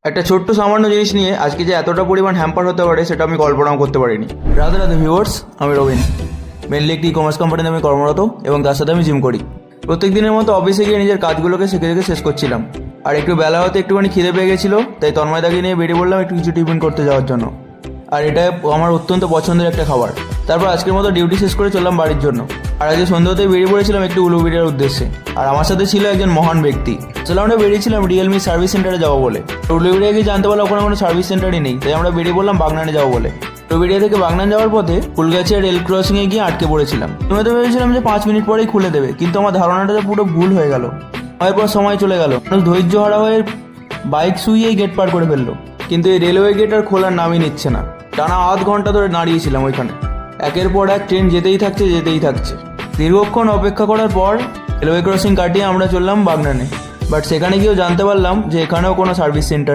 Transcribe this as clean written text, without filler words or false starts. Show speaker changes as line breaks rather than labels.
একটা ছোট্ট সামান্য জিনিস নিয়ে আজকে যে এতটা পরিমাণ হ্যাম্পার হতে পারে সেটা আমি কল্পনাও করতে পারিনি। রাধে রাধে ভিউয়ার্স, আমি রবিন। মেনলি একটি ই কমার্স কোম্পানিতে আমি কর্মরত এবং তার সাথে আমি জিম করি। প্রত্যেক দিনের মতো অফিসে গিয়ে নিজের কাজগুলোকে শিখে শেষ করছিলাম। আর একটু বেলা হতে একটুখানি খিদে পেয়ে গেছিলো, তাই তন্ময়দাকে নিয়ে বেরিয়ে পড়লাম একটু কিছু টিফিন করতে যাওয়ার জন্য। আর এটা আমার অত্যন্ত পছন্দের একটা খাবার। তারপর আজকের মতো ডিউটি শেষ করে চললাম বাড়ির জন্য। আর আজকে সন্ধ্যাতেই বেরিয়ে পড়েছিলাম একটু উলুবেড়িয়ার উদ্দেশ্যে। আর আমার সাথে ছিল একজন মহান ব্যক্তি। চলো আমরা বেরিয়েছিলাম রিয়েলমি সার্ভিস সেন্টারে যাবো বলে। উলুবেড়িয়া গিয়ে জানতে পারলাম ওখানে কোনো সার্ভিস সেন্টারই নেই, তাই আমরা বেরিয়ে পড়লাম বাগনানে যাবো বলে। উলুবেড়িয়া থেকে বাগনান যাওয়ার পথে ফুলগাছিয়া রেল ক্রসিংয়ে গিয়ে আটকে পড়েছিলাম। আমি তো ভেবেছিলাম যে 5 মিনিট পরেই খুলে দেবে, কিন্তু আমার ধারণাটা পুরো ভুল হয়ে গেল। এরপর সময় চলে গেল, মানুষ ধৈর্য হারা হয়ে বাইক শুইয়েই গেট পার করে ফেললো। কিন্তু এই রেলওয়ে গেট আর খোলার নামই নিচ্ছে না। টানা আধ ঘন্টা ধরে দাঁড়িয়েছিলাম ওইখানে। একের পর এক ট্রেন যেতেই থাকছে। দীর্ঘক্ষণ অপেক্ষা করার পর রেলওয়ে ক্রসিং কাটিয়ে আমরা চললাম বাগনানে। বাট সেখানে গিয়েও জানতে পারলাম যে এখানেও কোনো সার্ভিস সেন্টার